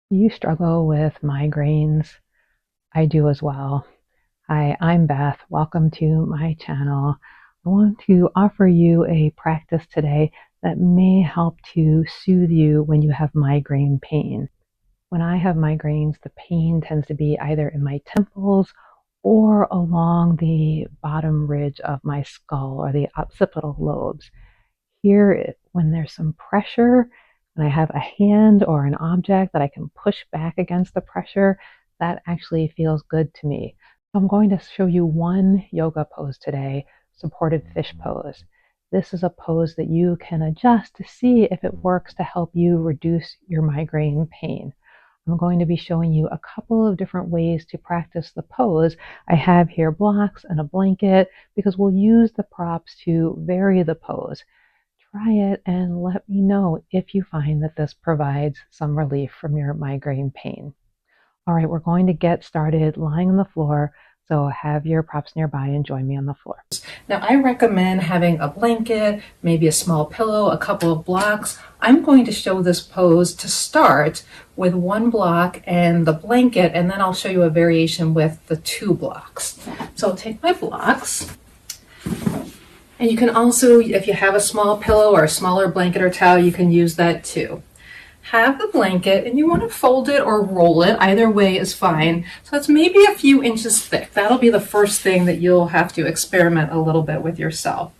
Do you struggle with migraines? I do as well. Hi, I'm Beth. Welcome to my channel. I want to offer you a practice today that may help to soothe you when you have migraine pain. When I have migraines, the pain tends to be either in my temples or along the bottom ridge of my skull or the occipital lobes. Here, when there's some pressure and I have a hand or an object that I can push back against the pressure, that actually feels good to me. So I'm going to show you one yoga pose today, supported fish pose. This is a pose that you can adjust to see if it works to help you reduce your migraine pain. I'm going to be showing you a couple of different ways to practice the pose. I have here blocks and a blanket because we'll use the props to vary the pose. Try it and let me know if you find that this provides some relief from your migraine pain. All right, we're going to get started lying on the floor. So have your props nearby and join me on the floor. Now I recommend having a blanket, maybe a small pillow, a couple of blocks. I'm going to show this pose to start with one block and the blanket, and then I'll show you a variation with the two blocks. So I'll take my blocks. And you can also, if you have a small pillow or a smaller blanket or towel, you can use that too. Have the blanket and you want to fold it or roll it. Either way is fine. So it's maybe a few inches thick. That'll be the first thing that you'll have to experiment a little bit with yourself.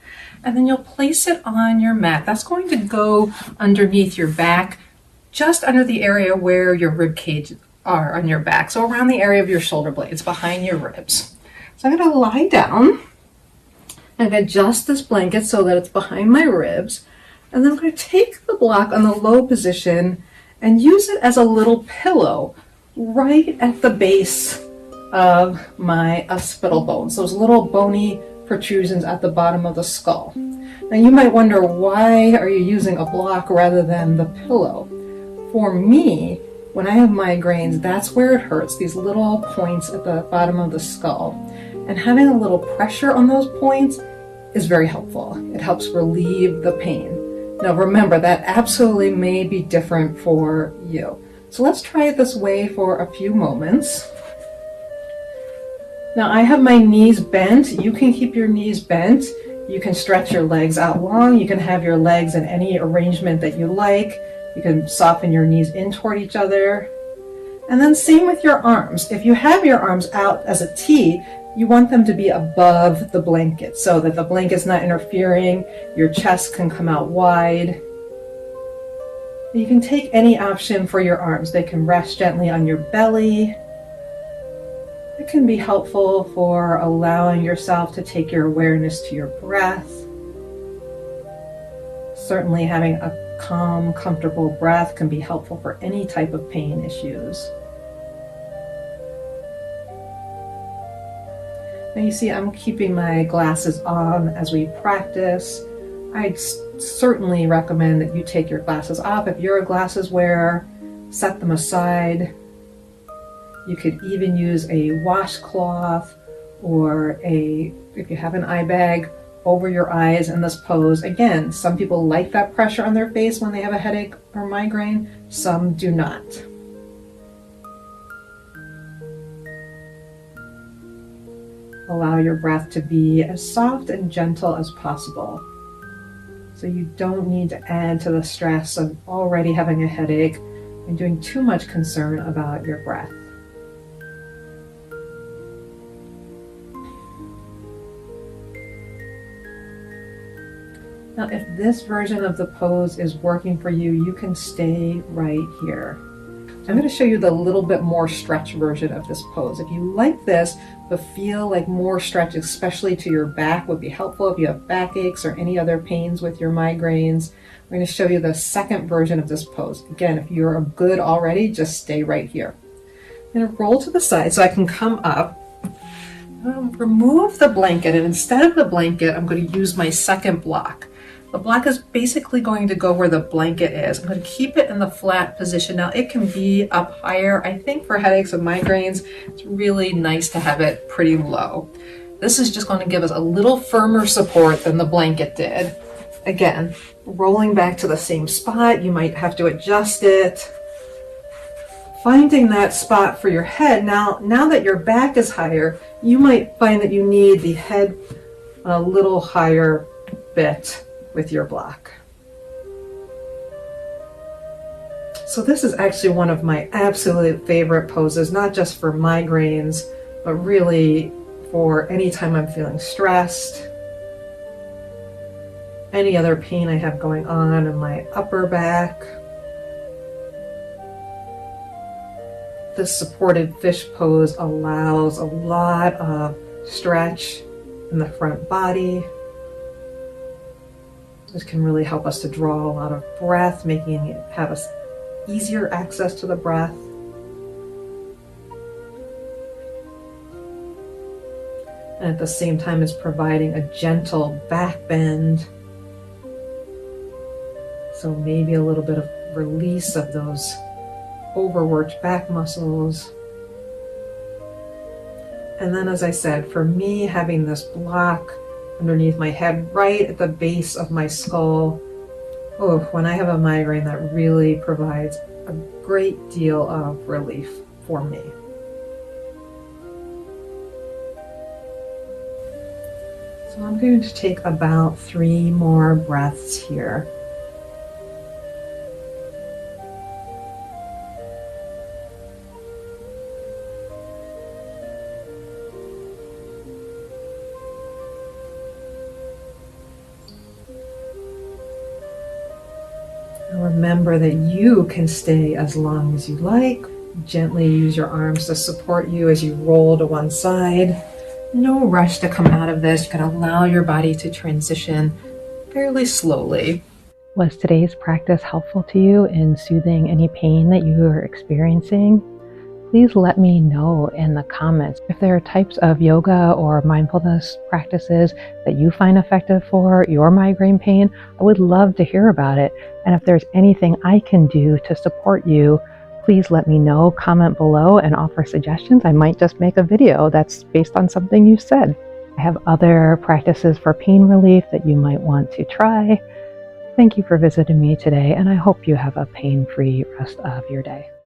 And then you'll place it on your mat. That's going to go underneath your back, just under the area where your rib cage are on your back. So around the area of your shoulder blades, behind your ribs. So I'm going to lie down and adjust this blanket so that it's behind my ribs. And then I'm going to take the block on the low position and use it as a little pillow right at the base of my occipital bones, those little bony protrusions at the bottom of the skull. Now you might wonder, why are you using a block rather than the pillow? For me, when I have migraines, that's where it hurts, these little points at the bottom of the skull. And having a little pressure on those points is very helpful. It helps relieve the pain. Now remember, that absolutely may be different for you. So let's try it this way for a few moments. Now I have my knees bent. You can keep your knees bent. You can stretch your legs out long. You can have your legs in any arrangement that you like. You can soften your knees in toward each other. And then same with your arms. If you have your arms out as a T, you want them to be above the blanket so that the blanket's not interfering. Your chest can come out wide. You can take any option for your arms. They can rest gently on your belly. It can be helpful for allowing yourself to take your awareness to your breath. Certainly having a calm, comfortable breath can be helpful for any type of pain issues. Now you see I'm keeping my glasses on as we practice. I'd certainly recommend that you take your glasses off. If you're a glasses wearer, set them aside. You could even use a washcloth or if you have an eye bag, over your eyes in this pose. Again, some people like that pressure on their face when they have a headache or migraine, some do not. Allow your breath to be as soft and gentle as possible. So you don't need to add to the stress of already having a headache and doing too much concern about your breath. Now, if this version of the pose is working for you, you can stay right here. I'm going to show you the little bit more stretch version of this pose. If you like this, but feel like more stretch, especially to your back, would be helpful if you have backaches or any other pains with your migraines. I'm going to show you the second version of this pose. Again, if you're good already, just stay right here. I'm going to roll to the side so I can come up. Remove the blanket, and instead of the blanket, I'm going to use my second block. The block is basically going to go where the blanket is. I'm going to keep it in the flat position. Now it can be up higher. I think for headaches and migraines, it's really nice to have it pretty low. This is just going to give us a little firmer support than the blanket did. Again, rolling back to the same spot. You might have to adjust it. finding that spot for your head. Now that your back is higher, you might find that you need the head a little higher bit with your block. So this is actually one of my absolute favorite poses, not just for migraines, but really for any time I'm feeling stressed, any other pain I have going on in my upper back. This supported fish pose allows a lot of stretch in the front body. This can really help us to draw a lot of breath, making it have us easier access to the breath. And at the same time is providing a gentle back bend. So maybe a little bit of release of those overworked back muscles. And then, as I said, for me, having this block underneath my head, right at the base of my skull, oh, when I have a migraine, that really provides a great deal of relief for me. So I'm going to take about 3 more breaths here. Remember that you can stay as long as you like. Gently use your arms to support you as you roll to one side. No rush to come out of this. You can allow your body to transition fairly slowly. Was today's practice helpful to you in soothing any pain that you are experiencing? Please let me know in the comments if there are types of yoga or mindfulness practices that you find effective for your migraine pain. I would love to hear about it. And if there's anything I can do to support you, please let me know, comment below, and offer suggestions. I might just make a video that's based on something you said. I have other practices for pain relief that you might want to try. Thank you for visiting me today, and I hope you have a pain-free rest of your day.